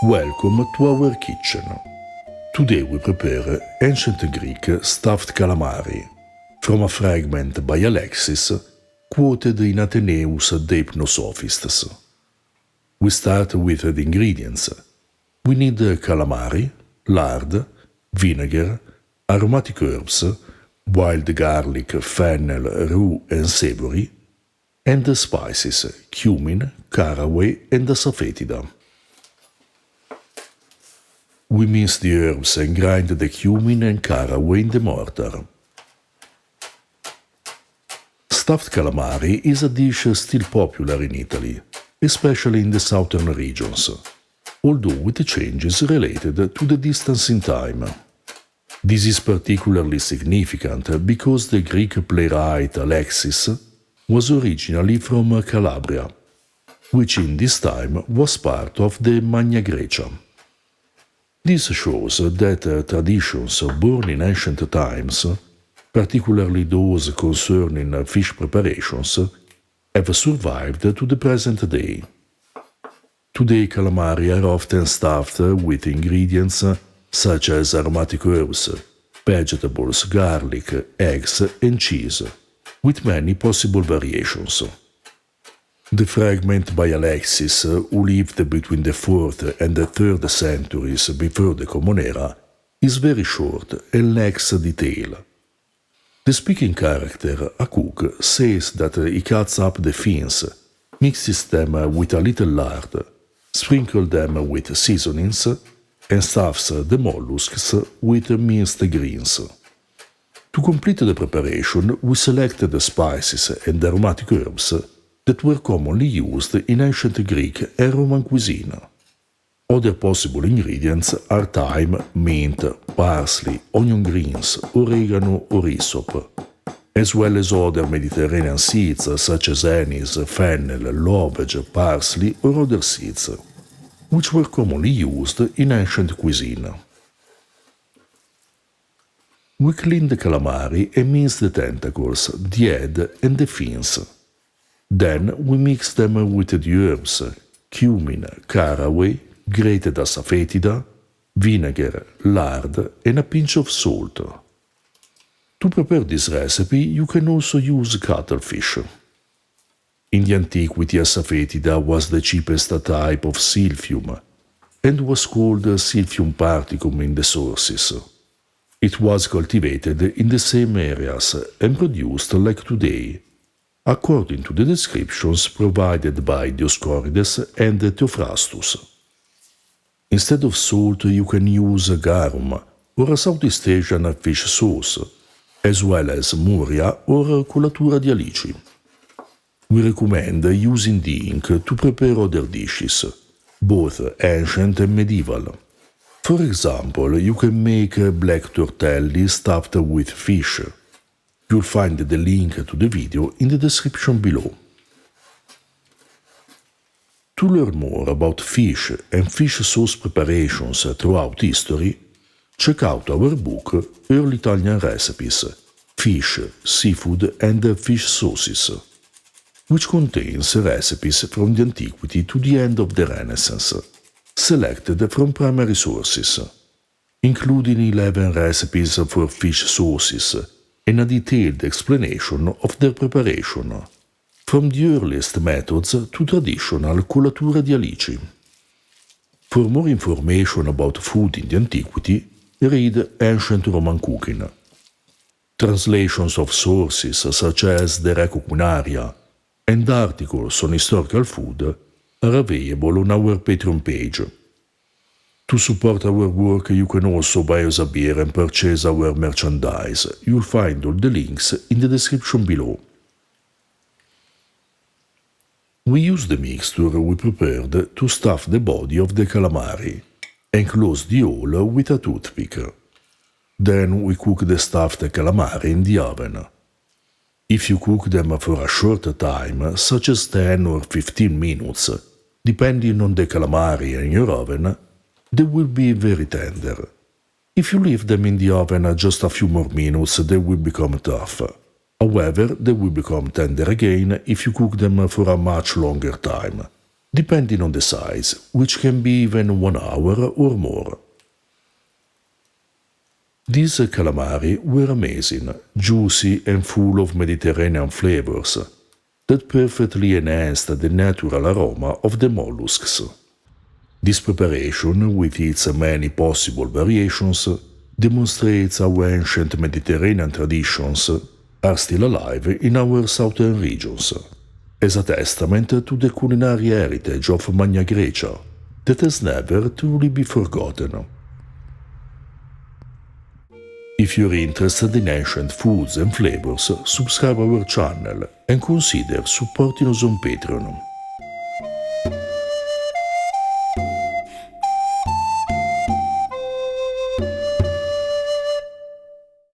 Welcome to our kitchen. Today we prepare ancient Greek stuffed calamari from a fragment by Alexis quoted in Athenaeus de Hypnosophistes. We start with the ingredients. We need calamari, lard, vinegar, aromatic herbs, wild garlic, fennel, rue and savory, and the spices cumin, caraway and asafoetida. We mince the herbs and grind the cumin and caraway in the mortar. Stuffed calamari is a dish still popular in Italy, especially in the southern regions, although with changes related to the distance in time. This is particularly significant because the Greek playwright Alexis was originally from Calabria, which in this time was part of the Magna Graecia. This shows that traditions born in ancient times, particularly those concerning fish preparations, have survived to the present day. Today calamari are often stuffed with ingredients such as aromatic herbs, vegetables, garlic, eggs and cheese, with many possible variations. The fragment by Alexis, who lived between the 4th and the 3rd centuries before the Common Era, is very short and lacks detail. The speaking character, a cook, says that he cuts up the fins, mixes them with a little lard, sprinkles them with seasonings, and stuffs the mollusks with minced greens. To complete the preparation, we select the spices and aromatic herbs that were commonly used in ancient Greek and Roman cuisine. Other possible ingredients are thyme, mint, parsley, onion greens, oregano or hyssop, as well as other Mediterranean seeds such as anise, fennel, lovage, parsley or other seeds, which were commonly used in ancient cuisine. We clean the calamari and mince the tentacles, the head and the fins. Then we mix them with the herbs, cumin, caraway, grated asafoetida, vinegar, lard and a pinch of salt. To prepare this recipe you can also use cuttlefish. In the antiquity asafoetida was the cheapest type of silphium and was called Silphium particum in the sources. It was cultivated in the same areas and produced like today, according to the descriptions provided by Dioscorides and Theophrastus. Instead of salt you can use garum or a Southeast Asian fish sauce, as well as muria or colatura di alici. We recommend using the ink to prepare other dishes, both ancient and medieval. For example, you can make black tortelli stuffed with fish. You'll find the link to the video in the description below. To learn more about fish and fish sauce preparations throughout history, check out our book Early Italian Recipes, Fish, Seafood and Fish Sauces, which contains recipes from the antiquity to the end of the Renaissance, selected from primary sources, including 11 recipes for fish sauces and a detailed explanation of their preparation, from the earliest methods to traditional colatura di alici. For more information about food in the antiquity, read Ancient Roman Cooking. Translations of sources such as the Reco Culinaria and articles on historical food are available on our Patreon page. To support our work, you can also buy us a beer and purchase our merchandise. You'll find all the links in the description below. We use the mixture we prepared to stuff the body of the calamari and close the hole with a toothpick. Then we cook the stuffed calamari in the oven. If you cook them for a short time, such as 10 or 15 minutes, depending on the calamari and your oven, they will be very tender. If you leave them in the oven just a few more minutes, they will become tough. However, they will become tender again if you cook them for a much longer time, depending on the size, which can be even 1 hour or more. These calamari were amazing, juicy and full of Mediterranean flavors that perfectly enhanced the natural aroma of the mollusks. This preparation, with its many possible variations, demonstrates how ancient Mediterranean traditions are still alive in our southern regions, as a testament to the culinary heritage of Magna Graecia that has never truly been forgotten. If you're interested in ancient foods and flavors, subscribe our channel and consider supporting us on Patreon.